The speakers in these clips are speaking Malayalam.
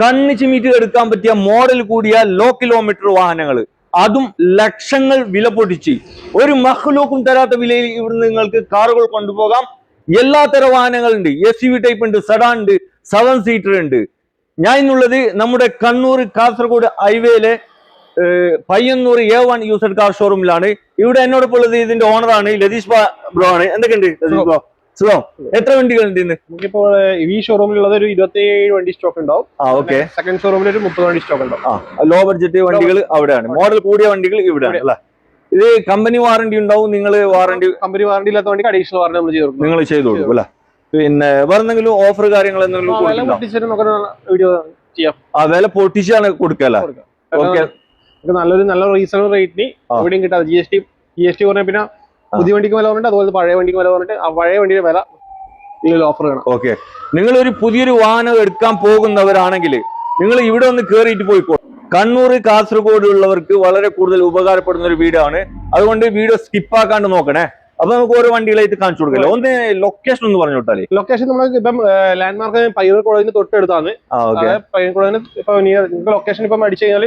കണ്ണ് ചിമ്മിറ്റ് എടുക്കാൻ പറ്റിയ മോഡൽ കൂടിയ ലോ കിലോമീറ്റർ വാഹനങ്ങൾ, അതും ലക്ഷങ്ങൾ വില പൊട്ടിച്ച് ഒരു മഹ്ലൂക്കും തരാത്ത വിലയിൽ ഇവിടുന്ന് നിങ്ങൾക്ക് കാറുകൾ കൊണ്ടുപോകാം. എല്ലാ തരം വാഹനങ്ങളുണ്ട്. SUV ടൈപ്പ് ഉണ്ട്, സെഡാൻ ഉണ്ട്, 7 സീറ്റർ ഉണ്ട്. ഞാൻ ഇന്നുള്ളത് നമ്മുടെ കണ്ണൂർ കാസർഗോഡ് ഹൈവേയിലെ പയ്യന്നൂർ A1 യൂസഡ് കാർ ഷോറൂമിലാണ്. ഇവിടെ എന്നോടൊപ്പം ഉള്ളത് ഇതിന്റെ ഓണറാണ് ലതീഷ് ബ്രോ ആണ്. എന്തൊക്കെയുണ്ട് ലതീഷ് ബ്രോ? സുഖം. എത്ര വണ്ടികളുണ്ട് ഇന്ന്? നമുക്കിപ്പോ ഈ ഷോറൂമിലുള്ളത് ഒരു 27 വണ്ടി സ്റ്റോക്ക് ഉണ്ടാവും. ഓക്കെ. സെക്കൻഡ് ഷോറൂമിൽ ഒരു 30 വണ്ടി സ്റ്റോക്ക് ഉണ്ടാവും. ലോ ബഡ്ജറ്റ് വണ്ടികൾ അവിടെയാണ്, മോഡൽ കൂടിയ വണ്ടികൾ ഇവിടെയാണ് അല്ലെ? ഇത് കമ്പനി വാറണ്ടി ഉണ്ടാവും. നിങ്ങൾ വാറണ്ടി, കമ്പനി വാറണ്ടി ഇല്ലാത്ത വണ്ടി അഡീഷണൽ വാറണ്ടി നമ്മൾ ചെയ്തു കൊടുക്കും അല്ലെ? പിന്നെ വേറെ എന്തെങ്കിലും ഓഫർ കാര്യങ്ങൾ എന്തെങ്കിലും വീഡിയോ ചെയ്യാം. വില പൊട്ടിച്ചാണ് കൊടുക്കല്ലേ? നല്ല റീസണബിൾ റേറ്റിന് എവിടെയും കിട്ടാതെ GST പറഞ്ഞ പിന്നെ പുതിയ വണ്ടിക്ക് വില പറഞ്ഞിട്ട് അതുപോലെ പഴയ വണ്ടിക്ക് വില പറഞ്ഞിട്ട് ആ പഴയ വണ്ടിയുടെ വില ഓഫർ വേണം. ഓക്കെ. നിങ്ങൾ ഒരു പുതിയൊരു വാഹനം എടുക്കാൻ പോകുന്നവരാണെങ്കിൽ നിങ്ങൾ ഇവിടെ ഒന്ന് കേറിയിട്ട് പോയിക്കോ. കണ്ണൂർ കാസർഗോഡ് ഉള്ളവർക്ക് വളരെ കൂടുതൽ ഉപകാരപ്പെടുന്ന ഒരു വീഡിയോ ആണ്. അതുകൊണ്ട് വീഡിയോ സ്കിപ്പാക്കാണ്ട് നോക്കണേ. അപ്പൊ നമുക്ക് ഓരോ വണ്ടികളായിട്ട് കാണിച്ചു കൊടുക്കല്ലോ. ഒന്ന് ലൊക്കേഷൻ ഒന്ന് പറഞ്ഞു വിട്ടാലേ. ലൊക്കേഷൻ നമുക്ക് ഇപ്പം ലാൻഡ്മാർക്ക് പയ്യൂർ കോളേജിന് തൊട്ടടുത്താണ്. പയ്യൂർ കോളേജിന് ഇപ്പൊ നിങ്ങൾക്ക് ലൊക്കേഷൻ ഇപ്പം അടിച്ചു കഴിഞ്ഞാൽ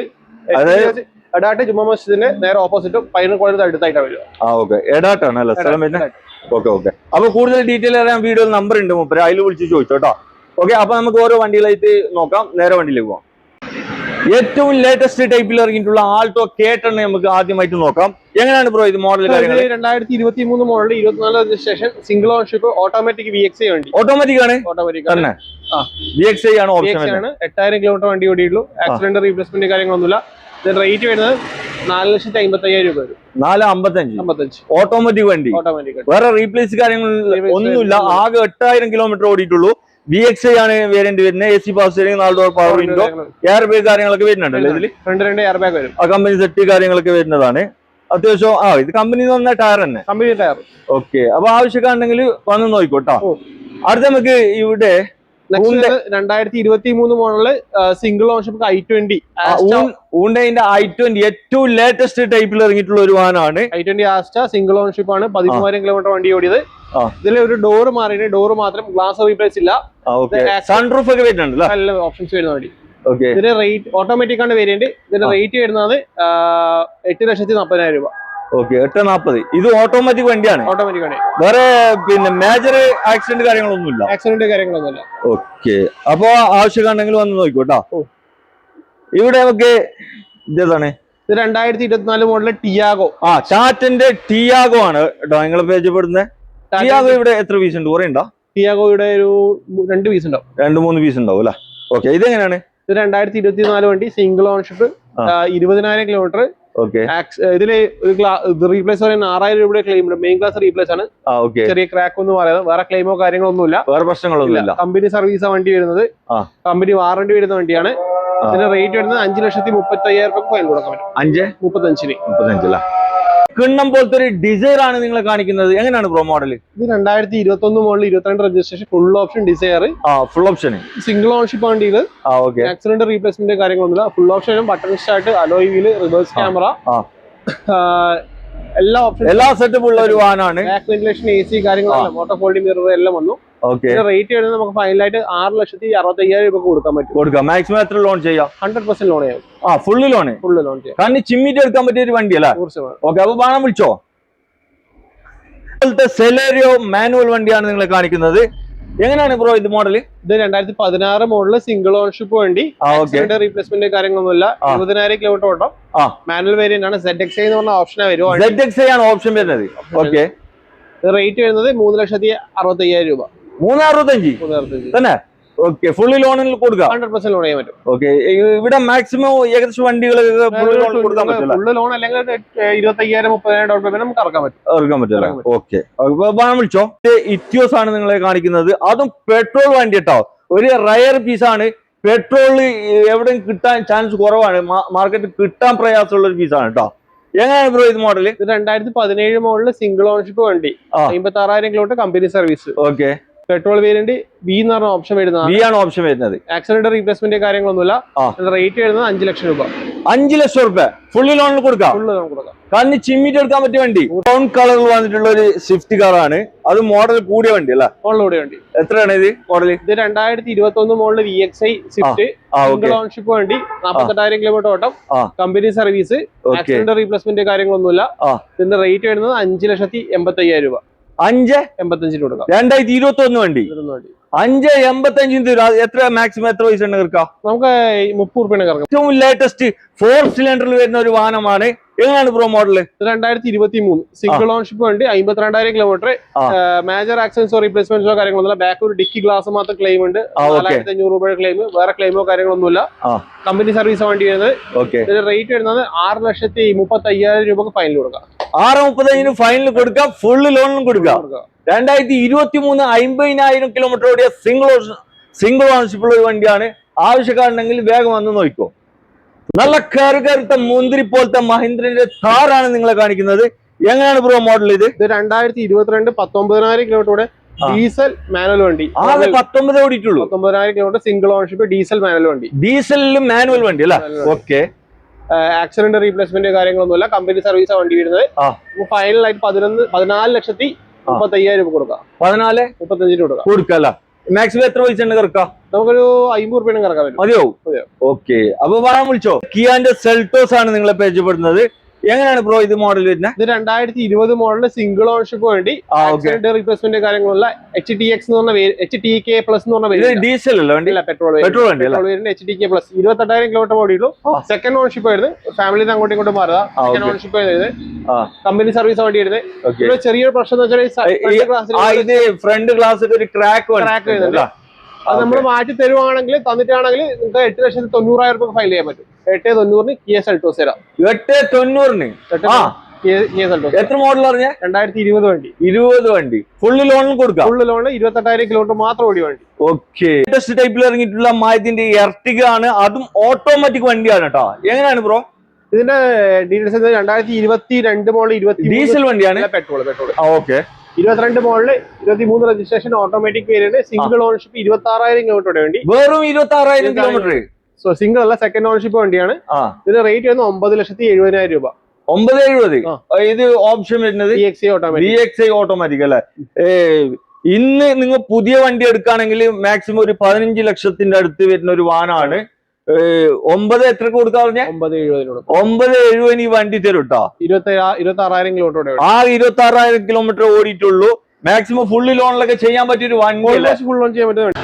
എടാട്ട് ജുമാ മസ്ജിദിന്റെ നേരെ ഓപ്പോസിറ്റും പയ്യൂർ കോളേജിന് അടുത്തായിട്ടാണ് വരിക. ഓക്കെ. എടാട്ടാണ് സ്ഥലം വരുന്നത്. ഓക്കെ. അപ്പൊ കൂടുതൽ ഡീറ്റെയിൽ അറിയാൻ വീഡിയോയിൽ നമ്പർ ഉണ്ട് മൂപ്പര്, അതിൽ വിളിച്ച് ചോദിച്ചോട്ടോ. ഓക്കെ. അപ്പൊ നമുക്ക് ഓരോ വണ്ടികളായിട്ട് നോക്കാം. നേരെ വണ്ടിയിലേക്ക് പോവാം. ഏറ്റവും ലേറ്റസ്റ്റ് ടൈപ്പിൽ ഇറങ്ങിയിട്ടുള്ള ആൾട്ടോ K10 നമുക്ക് ആദ്യമായിട്ട് നോക്കാം. എങ്ങനെയാണ് ബ്രോ ഇത് മോഡൽ കാര്യങ്ങൾ? 2023 model 24 registration, single ownership, automatic VXI വണ്ടി. ഓട്ടോമാറ്റിക് ആണ് തന്നെ. VXI ആണ് ഓപ്ഷൻ. 8000 കിലോമീറ്റർ വണ്ടി ഓടിയുള്ളൂ. ആക്സിഡന്റ് റീപ്ലേസ്മെന്റ് കാര്യങ്ങളൊന്നുമില്ല. റേറ്റ് വരുന്നത് 4,55,000 രൂപ വരും. 4,55,000 ഓട്ടോമാറ്റിക് വണ്ടി. വേറെ റീപ്ലേസ് കാര്യങ്ങൾ ഒന്നുമില്ല. ആകെ 8000 കിലോമീറ്റർ ഓടിയിട്ടുള്ളൂ. VXI ആണ് വേരിയന്റ് വരുന്നത്. AC power steering, 4 door power window, air bag കാര്യങ്ങളൊക്കെ വരുന്നുണ്ടല്ലോ ഇതില്. രണ്ട് എയർ ബാഗ് വരും. കമ്പനി സെറ്റ് കാര്യങ്ങളൊക്കെ വരുന്നതാണ്. അത്യാവശ്യം ഇത് കമ്പനി വന്ന ടയർ തന്നെ, കമ്പനി ടയർ. ഓക്കെ. അപ്പൊ ആവശ്യക്കാരുണ്ടെങ്കിൽ വന്ന് നോക്കിക്കോട്ടോ. അടുത്ത നമുക്ക് ഇവിടെ 2023 model single ownership i20. ഊണ്ടയിന്റെ i20 ഏറ്റവും ലേറ്റസ്റ്റ് ടൈപ്പിൽ ഇറങ്ങിയിട്ടുള്ള ഒരു വാഹനമാണ്. i20 ആസ്റ്റ സിംഗിൾ ഓൺഷിപ്പ് ആണ്. 13,000 കിലോമീറ്റർ വണ്ടി ഓടിയത്. ഇതിൽ ഒരു ഡോർ മാറിയിട്ട് ഡോർ മാത്രം, ഗ്ലാസ് റീപ്ലേസ് ഇല്ല. സൺറൂഫ് ഒക്കെ വരുന്നുണ്ടല്ലോ, നല്ല ഓപ്ഷൻസ് വരുന്ന വണ്ടി. ഇതിന്റെ റേറ്റ് ഓട്ടോമാറ്റിക് ആണ് വേരിയന്റ്. ഇതിന്റെ റേറ്റ് വരുന്നത് 8,40,000 രൂപ. ഓക്കെ. 8,40,000. ഇത് ഓട്ടോമാറ്റിക് വണ്ടിയാണ്. ഓട്ടോമാറ്റിക് ആണ്. വേറെ പിന്നെ മേജർ ആക്സിഡന്റ് കാര്യങ്ങളൊന്നുമില്ല. ഓക്കെ. അപ്പൊ ആവശ്യക്കാരുണ്ടെങ്കിൽ വന്ന് നോക്കിക്കോട്ടോ. ഇവിടെ നമുക്ക് ഇതാണ്. ഇത് 2024 മോഡല് ടിയാഗോ. ടാറ്റന്റെ ടിയാഗോ ആണ് കേട്ടോ നിങ്ങൾ പരിചയപ്പെടുന്നത്. ടിയാഗോ ഇവിടെ എത്ര പീസ് ഉണ്ട്? കുറെ ഉണ്ടോ? ടിയാഗോ ഇവിടെ ഒരു 2 പീസ് ഉണ്ടാവും. 2-3 പീസ് ഉണ്ടാവും അല്ലെ? ഓക്കെ. ഇതെങ്ങനെയാണ്? ഇത് 2024 വണ്ടി, സിംഗിൾ ഓൺഷിപ്പ്, 20,000 കിലോമീറ്റർ. ഇതില് റീപ്ലേസ് പറയുന്ന 6,000 രൂപയുടെ ക്ലെയിം ഉണ്ട്. മെയിൻ ക്ലാസ് റീപ്ലേസ് ആണ്. ചെറിയ ക്രാക്ക് ഒന്നും പറയുന്നത്, വേറെ ക്ലെയിമോ കാര്യങ്ങളൊന്നുമില്ല, വേറെ പ്രശ്നങ്ങളൊന്നുമില്ല. കമ്പനി സർവീസ് വണ്ടി വരുന്നത്, കമ്പനി വാറണ്ടി വരുന്ന വണ്ടിയാണ്. ഇതിന്റെ റേറ്റ് വരുന്നത് 5,35,000 രൂപ ഫൈൻ കൊടുക്കാൻ പറ്റും. 5,35,000 കിണ്ണം പോലത്തെ ഒരു ഡിസൈർ ആണ് നിങ്ങളെ കാണിക്കുന്നത്. എങ്ങനെയാണ് ബ്രോ മോഡൽ? ഇത് 2021 model 22 registration, full option Dzire. Full option single ownership വണ്ടി. ഇത് ആക്സിഡന്റ് റീപ്ലേസ്മെന്റ് കാര്യങ്ങളൊന്നുമില്ല. ഫുൾ ഓപ്ഷനും button start, alloy wheel, reverse camera, എല്ലാ സെറ്റപ്പ് ഉള്ള ഒരു വാഹനമാണ്. ബാക്ക് വെന്റിലേഷൻ, AC കാര്യങ്ങളെല്ലാം, മോട്ടോർ ഫോൾഡിംഗ് മിറർ എല്ലാം വന്നു. റേറ്റ് വരുന്നത് നമുക്ക് ഫൈനലായിട്ട് 6,65,000 രൂപ കൊടുക്കാൻ പറ്റും. മാക്സിമം എത്ര ലോൺ ചെയ്യാം? 100% ലോൺ ചെയ്യാം. ഫുള്ള് ലോൺ ചെയ്യാം. കാരണം ചിമ്മിറ്റ് എടുക്കാൻ പറ്റിയ ഒരു വണ്ടി അല്ലേ? ഓക്കെ. അപ്പൊ പണം വിളിച്ചോ. സെലേറിയോ മാനുവൽ വണ്ടിയാണ് നിങ്ങളെ കാണിക്കുന്നത്. എങ്ങനെയാണ് ബ്രോ ഇത് മോഡൽ? ഇത് 2016 മോഡല് സിംഗിൾ ഓൺഷിപ്പ് വണ്ടി. റീപ്ലേസ്മെന്റ് കാര്യങ്ങളൊന്നുമില്ല. 20,000 കിലോമീറ്റർ ഓട്ടം. മാനുവൽ വേരിയന്റ് ആണ്. ZXI എന്ന് പറഞ്ഞ ഓപ്ഷനാണ് വരും. ZXI ആണ് ഓപ്ഷൻ വരുന്നത്. ഓക്കെ. റേറ്റ് വരുന്നത് 3,65,000 രൂപ. 3,65,000 തന്നെ. ഓക്കെ. ഫുള്ളി ലോണിൽ കൊടുക്കാം. 100% ലോൺ ചെയ്യാൻ പറ്റും. ഓക്കെ. ഇവിടെ മാക്സിമം ഏകദേശം വണ്ടികൾ ഫുള്ളി ലോൺ കൊടുക്കാൻ പറ്റില്ല. ഫുള്ള് ലോൺ അല്ലെങ്കിൽ 25,000-30,000 ഡൗൺ പേയ്മെന്റ് നമുക്ക് ഇറക്കാൻ പറ്റില്ല. ഓക്കെ. വിളിച്ചോ. ഇറ്റിയോസ് ആണ് നിങ്ങളെ കാണിക്കുന്നത്. അതും പെട്രോൾ വണ്ടി കേട്ടോ. ഒരു റയർ പീസ് ആണ്. പെട്രോൾ എവിടെയും കിട്ടാൻ ചാൻസ് കുറവാണ്. മാർക്കറ്റിൽ കിട്ടാൻ പ്രയാസമുള്ള ഒരു പീസാണ് കേട്ടോ. എങ്ങനെയാണ് ബ്രോ ഇത് മോഡൽ? ഇത് 2017 മോഡല് സിംഗിൾ ഓൺഷിപ്പ് വണ്ടി, 56,000 kilometre company service. Okay. Petrol variant B എന്ന് പറഞ്ഞ ഓപ്ഷൻ വരുന്നത്. ബി ആണ് ഓപ്ഷൻ വരുന്നത്. ആക്സിഡന്റ് റീപ്ലേസ്മെന്റ് കാര്യങ്ങളൊന്നുമില്ല. റേറ്റ് വരുന്നത് 5 ലക്ഷം രൂപ. 5 ലക്ഷം രൂപ ഫുള്ള് ലോണിൽ കൊടുക്കാം. ഫുള്ള് ലോൺ കൊടുക്കാം. കണ്ണ് ചിമ്മിട്ട് എടുക്കാൻ പറ്റിയ വണ്ടി. ബ്രൗൺ കളറിൽ വന്നിട്ടുള്ള ഒരു സ്വിഫ്റ്റ് കാറാണ്. അത് മോഡൽ കൂടിയ വണ്ടി അല്ല? മോഡൽ വണ്ടി. എത്രയാണ് ഇത് മോഡൽ? ഇത് 2021 model VXi Swift. Single ownership വണ്ടി. 48,000 കിലോമീറ്റർ ഓട്ടം. Company service. ആക്സിഡന്റ് റീപ്ലേസ്മെന്റ് കാര്യങ്ങളൊന്നുമില്ല. ഇതിന്റെ റേറ്റ് വരുന്നത് 5,85,000 രൂപ. 5,85 കൊടുക്കാം. 2021 വണ്ടി. 5,85 എത്ര മാക്സിമം എത്ര പൈസ ഉണ്ട് കിടക്കാം? നമുക്ക് 30 രൂപ കിടക്കാം. ഏറ്റവും ലേറ്റസ്റ്റ് 4 സിലിണ്ടറിൽ വരുന്ന ഒരു വാഹനമാണ്. എങ്ങനെയാണ് ബ്രോ മോഡല്? 2023 സിംഗിൾ ഓൺഷിപ്പ് വണ്ടി. 52,000 കിലോമീറ്റർ. മേജർ ആക്സിഡൻസോ റീപ്ലേസ്മെന്റ്സോ കാര്യങ്ങളൊന്നുമില്ല. ബാക്ക് ഒരു ഡിക്കി ഗ്ലാസ് മാത്രം ക്ലെയിം ഉണ്ട്. 4,500 രൂപയുടെ ക്ലെയിം. വേറെ ക്ലെയിമോ കാര്യങ്ങളൊന്നുമില്ല. കമ്പനി സർവീസ് വണ്ടി വരുന്നത്. ഇതിന്റെ റേറ്റ് വരുന്നത് 6,35,000 രൂപക്ക് ഫൈനൽ കൊടുക്കാം. 6,35,000 ഫൈനൽ കൊടുക്കാം. ഫുള്ള് ലോണിലും കൊടുക്കാം. 2023 50,000 കിലോമീറ്റർ ഓടിയ സിംഗിൾ ഓണർഷിപ്പുള്ള ഒരു വണ്ടിയാണ്. ആവശ്യക്കാരുണ്ടെങ്കിൽ വേഗം വന്ന് നോക്കിക്കോ. നല്ല കറുകറുത്ത മുന്തിരി പോലത്തെ മഹീന്ദ്രന്റെ താറാണ് നിങ്ങളെ കാണിക്കുന്നത്. എങ്ങനെയാണ് ബ്രോ മോഡൽ? ഇത് 2022 19,000 കിലോമീറ്റർ ഡീസൽ മാനുവൽ വണ്ടി. 19 ഓടിയിട്ടുള്ളൂ. 19,000 kilometre single ownership diesel manual വണ്ടി. ഡീസലിലും മാനുവൽ വണ്ടി അല്ല? ഓക്കെ. ആക്സിഡന്റ് റീപ്ലേസ്മെന്റ് കാര്യങ്ങളൊന്നുമില്ല. കമ്പനി സർവീസ് വണ്ടി വരുന്നത്. ഫൈനൽ ആയിട്ട് 14,35,000 രൂപ കൊടുക്കാം. 14,35 കൊടുക്കാം. കൊടുക്കല്ല. മാക്സിമം എത്ര പൈസ ഉണ്ട് കിടക്കാം? നമുക്കൊരു 50 രൂപ കിടക്കാൻ പറ്റും. മതിയോ? ഓക്കെ. അപ്പൊ പറയാൻ വിളിച്ചോ. കിയാന്റെ സെൽട്ടോസ് ആണ് നിങ്ങളെ പരിചയപ്പെടുന്നത്. എങ്ങനെയാണ് ബ്രോ ഇത് മോഡൽ വരുന്നത്? ഇത് 2020 മോഡൽ സിംഗിൾ ഓണർഷിപ്പ് വേണ്ടി റീപ്ലേസ്മെന്റ് കാര്യങ്ങളുള്ള HTX എന്ന് പറഞ്ഞ HTK പ്ലസ് എന്ന് പറഞ്ഞ ഡീസൽ അല്ല വണ്ടി? പെട്രോൾ വണ്ടി. HTK പ്ലസ് 28,000 കിലോമീറ്റർ ഓടിയുള്ളൂ. സെക്കൻഡ് ഓണർഷിപ്പ് ആയിരുന്നു. ഫാമിലിന്ന് അങ്ങോട്ടും ഇങ്ങോട്ടും മാറുക. സെക്കൻഡ് ഓണർഷിപ്പ് ആയിരുന്നു. കമ്പനി സർവീസ് വണ്ടി ആയിരുന്നു. ചെറിയൊരു പ്രശ്നം എന്ന് വെച്ചാൽ ഫ്രണ്ട് ഗ്ലാസ് ഒരു ക്രാക്ക് വരുന്നില്ല. അത് നമ്മൾ മാറ്റി തരുവാണെങ്കിൽ തന്നിട്ടാണെങ്കിൽ നിങ്ങൾക്ക് 8,90,000 രൂപ ഫയൽ ചെയ്യാൻ പറ്റും. 8,90,000 കിയ സെൽട്ടോസ് തരാം. 8,90,000 എത്ര മോഡൽ അറിഞ്ഞ? 2020 വണ്ടി. 20 വണ്ടി ഫുള്ള് ലോണിൽ കൊടുക്കാം. ഫുള്ള് ലോണിൽ 28,000 കിലോമീറ്റർ മാത്രം ഓടിയ വണ്ടി. ഓക്കെ. ലേറ്റസ്റ്റ് ടൈപ്പിൽ ഇറങ്ങിയിട്ടുള്ള മാരുതിന്റെ എർട്ടിഗ ആണ്. അതും ഓട്ടോമാറ്റിക് വണ്ടിയാണ് കേട്ടോ. എങ്ങനെയാണ് ബ്രോ ഇതിന്റെ ഡീറ്റെയിൽസ്? 2022 മോഡൽ 20 ഡീസൽ വണ്ടിയാണ്. Petrol. Okay. 22 model 23 registration automatic variant single ownership 26,000 kilometre വേണ്ടി. വെറും 26,000 കിലോമീറ്റർ. സോ സിംഗിൾ അല്ല, സെക്കൻഡ് ഓണർഷിപ്പ് വണ്ടിയാണ്. ഇതിന്റെ റേറ്റ് വരുന്നത് 9,70,000 രൂപ. 9,70,000. ഇത് ഓപ്ഷൻ വരുന്നത് VXi ഓട്ടോമാറ്റിക് അല്ലെ? ഇന്ന് നിങ്ങൾ പുതിയ വണ്ടി എടുക്കുകയാണെങ്കിൽ മാക്സിമം ഒരു 15 ലക്ഷത്തിന്റെ അടുത്ത് വരുന്ന ഒരു വാഹനമാണ്. 9 എത്ര കൊടുക്കാ പറഞ്ഞ? 9,70,000 ഈ വണ്ടി തരും കേട്ടോ. 26,000 കിലോമീറ്റർ. 26,000 കിലോമീറ്റർ ഓടിയിട്ടുള്ളൂ. മാക്സിമം ഫുള്ള് ലോണിലൊക്കെ ചെയ്യാൻ പറ്റിയൊരു വണ്ടി. ഫുൾ ലോൺ ചെയ്യാൻ പറ്റുന്ന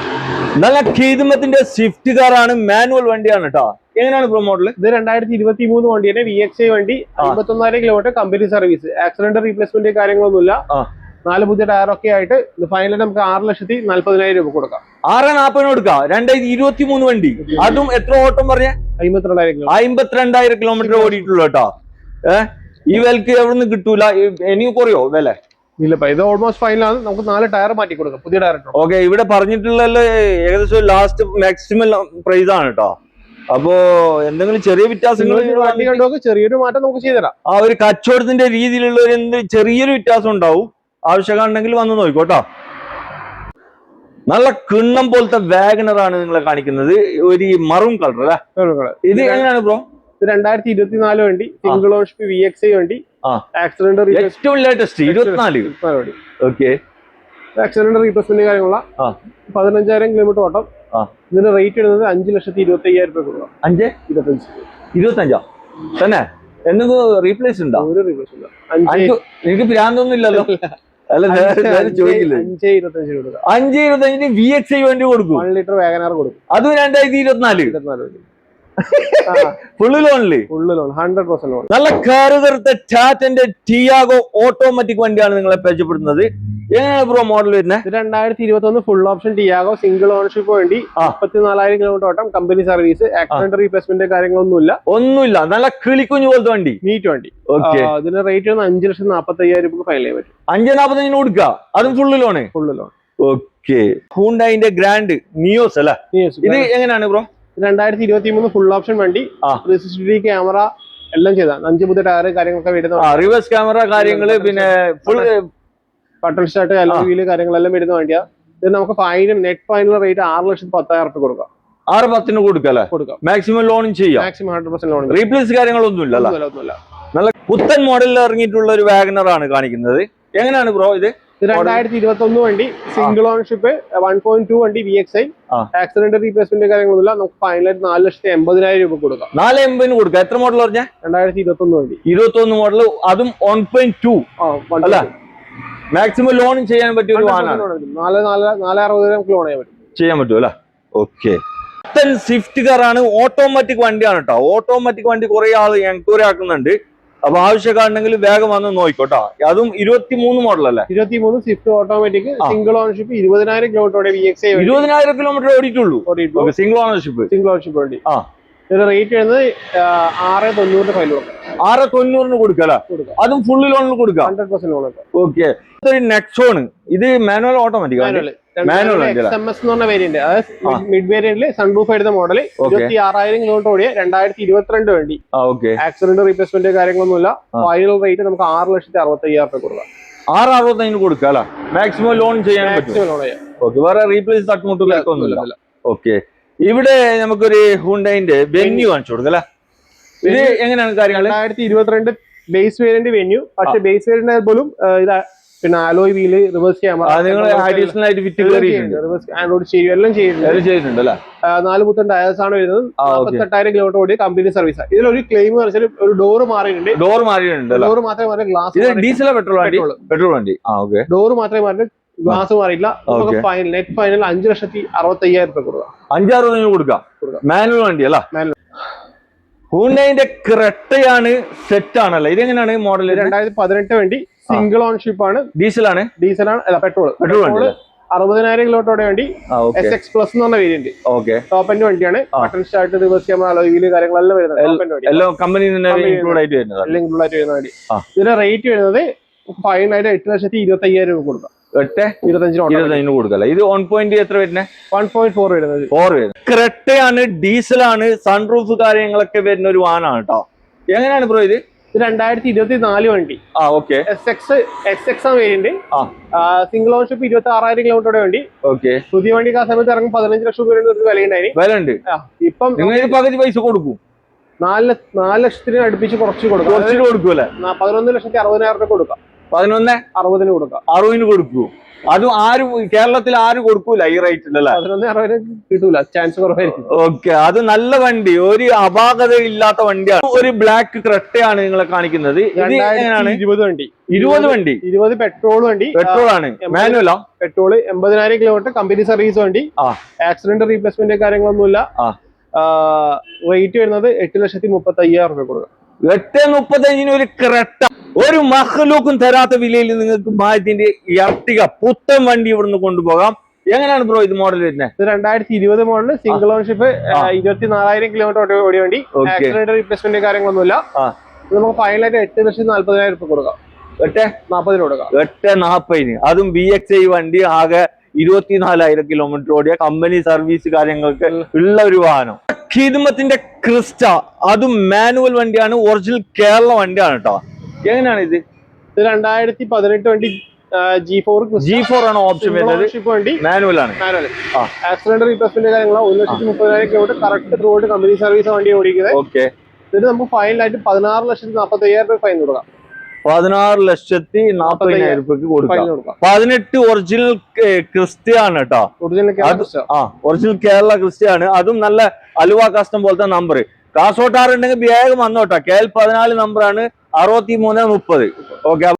നല്ല ഖീദമത്തിന്റെ സ്വിഫ്റ്റ് കാറാണ്. മാനുവൽ വണ്ടിയാണ് കേട്ടോ. എങ്ങനെയാണ് ബ്രോ മോഡൽ? ഇത് 2023 വണ്ടിയാണ്. VXi വണ്ടി. 51,000 kilometre company service. Accident replacement കാര്യങ്ങളൊന്നുമില്ല. 4 പുതിയ ടയറൊക്കെ ആയിട്ട് ഫൈനൽ നമുക്ക് 6,40,000 രൂപ കൊടുക്കാം. 6,40,000 കൊടുക്കാം. 2023 വണ്ടി. അതും എത്ര ഓട്ടം പറഞ്ഞ? 52,000 കിലോമീറ്റർ ഓടിയിട്ടുള്ളൂ കേട്ടോ. ഈ വിലക്ക് എവിടെ നിന്ന് കിട്ടൂല. ഇനിയും കുറയോ വില? ഇല്ലപ്പ, ഇത് ഓൾമോസ്റ്റ് ഫൈനലാണ്. നമുക്ക് 4 ടയർ മാറ്റി കൊടുക്കാം. പുതിയ ടയർ. ഓക്കെ. ഇവിടെ പറഞ്ഞിട്ടുള്ള ഏകദേശം ലാസ്റ്റ് മാക്സിമം പ്രൈസ് ആണ് കേട്ടോ. അപ്പോ എന്തെങ്കിലും ചെറിയ വ്യത്യാസങ്ങൾ വണ്ടി കണ്ടു ചെറിയൊരു മാറ്റം നമുക്ക് ചെയ്തുതരാം. ആ ഒരു കച്ചവടത്തിന്റെ രീതിയിലുള്ള ഒരു ചെറിയൊരു വ്യത്യാസം ഉണ്ടാവും. ആവശ്യമുണ്ടെങ്കിൽ വന്ന് നോക്കോട്ടോ. നല്ല കിണ്ണം പോലത്തെ വാഗണർ ആണ് നിങ്ങളെ കാണിക്കുന്നത്. ഒരു മറൂൺ കളർ അല്ലേ? ഇത് എങ്ങനെയാണ് ബ്രോ? 2024 വണ്ടി. സിംഗിൾ ഓണർഷിപ്പ് VXi വണ്ടി. ആക്സിഡന്റ് ഏറ്റവും ലേറ്റസ്റ്റ് 24. ഓക്കെ. ആക്സിഡന്റ് റീപ്ലേസ്മെന്റ് കാര്യങ്ങളുള്ള 15,000 കിലോമീറ്റർ ഓട്ടം. ഇതിന്റെ റേറ്റ് ഇടുന്നത് 5,25,000 രൂപ കൊടുക്കാം. 5,25,000 തന്നെ? എന്തെങ്കിലും റീപ്ലേസ് ഉണ്ടോ? ഒരു റീപ്ലേസ് ഇല്ല. എനിക്ക് ഭ്രാന്തൊന്നും ഇല്ലല്ലോ. അല്ല, ചോദിക്കില്ല. 5,25,000 VXi വണ്ടി കൊടുക്കും. 1 ലിറ്റർ വാഗണർ കൊടുക്കും. അതും 2024 ഫുള്ള് ലോണില്. 100% ലോൺ. നല്ല കറുകറുത്ത ടാറ്റന്റെ ടിയാഗോ ഓട്ടോമാറ്റിക് വണ്ടിയാണ് നിങ്ങളെ പരിചയപ്പെടുന്നത്. എങ്ങനെയാണ് ബ്രോ മോഡൽ വരുന്നത്? 2021 full option Tiago single ownership വേണ്ടി. 54,000 കിലോമീറ്റർ ഓട്ടം കമ്പനി സർവീസ്. ആക്സിഡന്റ് റീപ്ലേസ്മെന്റ് കാര്യങ്ങളൊന്നുമില്ല. നല്ല കിളിക്കുഞ്ഞു പോലത്തെ വണ്ടി. നീറ്റ് വണ്ടി. ഇതിന്റെ റേറ്റ് 5,40,000 രൂപ ഫയൽ ചെയ്യാൻ പറ്റും. 5,40,000 കൊടുക്കുക. അതും ഫുള്ള് ലോണ്. ഓക്കെ. ഹ്യുണ്ടായിന്റെ ഗ്രാൻഡ് നിയോസ് അല്ല? ഇത് എങ്ങനെയാണ് ബ്രോ? 2023 ഫുൾ ഓപ്ഷൻ വണ്ടി. 360 ക്യാമറ എല്ലാം ചെയ്താണ്. 5 പുതിയ ടയർ കാര്യങ്ങളൊക്കെ വരുന്ന റിവേഴ്സ് ക്യാമറ കാര്യങ്ങള്, പിന്നെ full button start, alloy wheel കാര്യങ്ങളെല്ലാം വരുന്ന വണ്ടിയാ. ഇത് നമുക്ക് ഫൈനൽ നെറ്റ് ഫൈനൽ റേറ്റ് 6,10,000 രൂപ കൊടുക്കാം. 6,10,000 കൊടുക്കല്ലേ? കൊടുക്കാം. മാക്സിമം ലോണും ചെയ്യാം. Maximum 100% loan. റീപ്ലേസ് കാര്യങ്ങളൊന്നും ഇല്ലല്ലോ? ഒന്നുമില്ല. നല്ല പുത്തൻ മോഡലിൽ ഇറങ്ങിയിട്ടുള്ള ഒരു വാഗനർ ആണ് കാണിക്കുന്നത്. എങ്ങനെയാണ് ബ്രോ ഇത്? 2021 വണ്ടി, സിംഗിൾ ഓണർഷിപ്പ്, 1.2 വണ്ടി, VXI, ആക്സിഡന്റ് റീപ്ലേസ്മെന്റ് കാര്യങ്ങളൊന്നുമില്ല. നമുക്ക് ഫൈനലായിട്ട് 4,80,000 രൂപ കൊടുക്കാം. 4,80,000 കൊടുക്കാം. എത്ര മോഡൽ പറഞ്ഞ? 2021 വണ്ടി. 21 മോഡൽ, അതും 1.2 അല്ല. മാക്സിമം ലോണും ചെയ്യാൻ പറ്റിയ ഒരു വാഹനമാണ്. 4,60,000 ലോൺ ചെയ്യാൻ പറ്റും അല്ലെ? ഓക്കെ. പുത്തൻ സ്വിഫ്റ്റ് കാർ ആണ്, ഓട്ടോമാറ്റിക് വണ്ടിയാണ് കേട്ടോ. ഓട്ടോമാറ്റിക് വണ്ടി കുറെ ആൾ എൻക്വയറി ആക്കുന്നുണ്ട്. അപ്പൊ ആവശ്യക്കാരുണ്ടെങ്കിൽ വേഗം വന്ന് നോക്കിക്കോട്ടോ. അതും 23 മോഡൽ അല്ലേ? 23 Swift automatic, single ownership, 20,000 kilometre VXI. 20,000 kilometre ഓടിയിട്ടുള്ളൂ. Single ownership. സിംഗിൾ ഓണർഷിപ്പ് വണ്ടി. ഇതിന്റെ റേറ്റ് വരുന്നത് 6,90 ഫൈനൽ കൊടുക്കാം. 6,90 കൊടുക്കല? അതും ഫുള്ള് ലോണിൽ കൊടുക്കാം. 100% ലോൺ. ഓക്കെ. നെക്സോൺ, ഇത് മാനുവൽ ഓട്ടോമാറ്റിക്? മാനുവൽ XMS എന്ന് പറഞ്ഞ വേരിയന്റ്, അതായത് മിഡ് വേരിയന്റിൽ സൺറൂഫ് എടുത്ത മോഡൽ, 26,000 കിലോമീറ്റർ ഓടിയ 2022 വണ്ടി. ആക്സിഡന്റ് റീപ്ലേസ്മെന്റ് കാര്യങ്ങളൊന്നുമില്ല. ഫൈനൽ റേറ്റ് നമുക്ക് 6,65,000 രൂപ കൊടുക്കാം. 6,65,000 കൊടുക്കാം അല്ലെ? മാക്സിമം ലോൺ ചെയ്യാൻ പറ്റും. ഓക്കെ. വേറെ റീപ്ലേസ് തട്ടുമുട്ടില്ല. ഓക്കെ. ഇവിടെ നമുക്കൊരു ഹുണ്ടായിന്റെ വെന്യൂ കാണിച്ചു കൊടുക്കാം അല്ലെ? ഇത് എങ്ങനെയാണ് കാര്യങ്ങൾ? 2022 ബേസ് വേരിയന്റ് വെന്യൂ. പക്ഷെ ബേസ് വേരിയന്റ് പോലും പിന്നെ alloy wheel, reverse camera, additional ആയിട്ട് ഫിറ്റ് ആൻഡ്രോയിഡ് സ്റ്റീരിയോ എല്ലാം ചെയ്തിട്ടുണ്ട് അല്ലേ? 4 പുത്തൻ ടയേഴ്സ് ആണ് വരുന്നത്. 48,000 കിലോമീറ്റർ ഓടിയ കമ്പനി സർവീസ്. ഇതിലൊരു ക്ലെയിം വെച്ചാൽ ഒരു ഡോർ മാറിയിട്ടുണ്ട്. ഡോർ മാത്രമേ മാറി. ഗ്ലാസ് ഡീസൽ പെട്രോൾ വണ്ടി. ഡോർ മാത്രമേ മാറി, ഗ്ലാസ് മാറിയില്ല. നെറ്റ് ഫൈനൽ 5,60,000 രൂപ കൊടുക്കാം. 5,60,000 കൊടുക്കാം. മാനുവൽ വണ്ടി അല്ല? ഹുണ്ടായിന്റെ ക്രെട്ടയാണ്, സെറ്റ് ആണല്ലേ? ഇതെങ്ങനെയാണ് മോഡൽ? 2018 വണ്ടി, സിംഗിൾ ഓൺഷിപ്പ് ആണ്. ഡീസലാണ്? അല്ല, പെട്രോൾ. 60,000 കിലോമീറ്റർ വണ്ടി. SX പ്ലസ് എന്ന് പറഞ്ഞ വേരിയന്റ്. ടോപ്പ് എൻഡ് വണ്ടിയാണ്. Button start, reverse camera, alloy wheel കാര്യങ്ങളെല്ലാം വരുന്നത്. എല്ലാം കമ്പനി ഇൻക്ലൂഡ് ആയിട്ട് വരുന്നത് വണ്ടി. ഇതിന്റെ റേറ്റ് വരുന്നത് ഫൈനലായിട്ട് 8,25,000 രൂപ കൊടുക്കാം. 8,25,000 കൊടുക്കല്ല? ഇത് 1. എത്ര വരുന്നത്? 1.4 വരുന്നത്. 4 വരുന്നത്. ക്രെട്ടയാണ്, ഡീസലാണ്, സൺറൂഫ് കാര്യങ്ങളൊക്കെ വരുന്ന ഒരു വാഹനമാണ് കേട്ടോ. എങ്ങനെയാണ് ബ്രോ ഇത്? 2024 വണ്ടി. SX variant. Single ownership, 26,000 kilometre വണ്ടി. പുതിയ വണ്ടിക്ക് ആ സമയത്ത് ഇറങ്ങും 15 ലക്ഷം രൂപ വിലയുണ്ടായിരുന്നു. ഇപ്പം പകുതി പൈസ കൊടുക്കും. 4 ലക്ഷത്തിന് അടുപ്പിച്ച് കുറച്ച് കൊടുക്കും. 11,60,000 രൂപ കൊടുക്കാം. 11,60,000 കൊടുക്കാം. 60 കൊടുക്കൂ. അതും ആരും കേരളത്തിൽ ആരും കൊടുക്കൂല ഈ റേറ്റിലല്ലേ? 11,60,000 കിട്ടൂല, ചാൻസ് കുറവായിരിക്കും. ഓക്കെ. അത് നല്ല വണ്ടി, ഒരു അപാകത ഇല്ലാത്ത വണ്ടിയാണ്. ഒരു ബ്ലാക്ക് ക്രെട്ടയാണ് നിങ്ങളെ കാണിക്കുന്നത്. ഇത് എങ്ങനെയാണ്? 20 വണ്ടി. 20 പെട്രോൾ വണ്ടി. പെട്രോൾ ആണ്, മാനുവലാ? പെട്രോൾ, 80,000 കിലോമീറ്റർ, കമ്പനി സർവീസ് വണ്ടി. ആക്സിഡന്റ് റീപ്ലേസ്മെന്റ് കാര്യങ്ങളൊന്നുമില്ല. റേറ്റ് വരുന്നത് 8,30,000 രൂപ കൊടുക്കാം. 8,30,000 ഒരു ക്രെട്ട, ഒരു മഹ്ലൂക്കും തരാത്ത വിലയിൽ നിങ്ങൾക്ക് മാരുതിന്റെ എർട്ടിഗ പുത്തൻ വണ്ടി ഇവിടുന്ന് കൊണ്ടുപോകാം. എങ്ങനെയാണ് ബ്രോ ഇത് മോഡൽ വരുന്നത്? 2020 മോഡൽ, സിംഗിൾ ഓൺഷിപ്പ്, 24,000 കിലോമീറ്റർ ഓടിയ വണ്ടി. ആക്സിഡന്റ് റീപ്ലേസ്മെന്റ് കാര്യങ്ങളൊന്നുമില്ല. നമുക്ക് ഫൈനലായിട്ട് 8,40,000 രൂപ കൊടുക്കാം. 8,40,000 കൊടുക്കാം. 8,40,000. അതും VXI വണ്ടി, ആകെ 24,000 കിലോമീറ്റർ ഓടിയ കമ്പനി സർവീസ് കാര്യങ്ങൾക്ക് ഉള്ള ഒരു വാഹനം. ഖിദ്മത്തിന്റെ ക്രിസ്റ്റ, അതും മാനുവൽ വണ്ടിയാണ്, ഒറിജിനൽ കേരള വണ്ടിയാണ് കേട്ടോ. എങ്ങനെയാണ് ഇത്? 2018 വണ്ടി, G4 ആണ് ഓപ്ഷൻ വരുന്നത്. മാനുവൽ ആണ്. ആക്സിഡന്റ് റീപ്ലേസ്മെന്റ് കാര്യങ്ങളോ. 1,30,000 kilometre correct road, company service വണ്ടി ഓടിക്കുന്നത്. ഇത് നമുക്ക് ഫൈനലായിട്ട് 16,40,000 രൂപ ഫൈൻ കൊടുക്കാം. 16,40,000 രൂപയ്ക്ക് കൊടുക്കാം. 18 ഒറിജിനൽ ക്രിസ്റ്റയാണ് കേട്ടോ. ഒറിജിനൽ കേരള ക്രിസ്റ്റയാണ്. അതും നല്ല അലുവ കസ്റ്റം പോലത്തെ നമ്പർ. കാസോട്ടാറുണ്ടെങ്കിൽ വേഗം വന്നോട്ടോ. KL 14 നമ്പറാണ്, 6330. ഓക്കെ.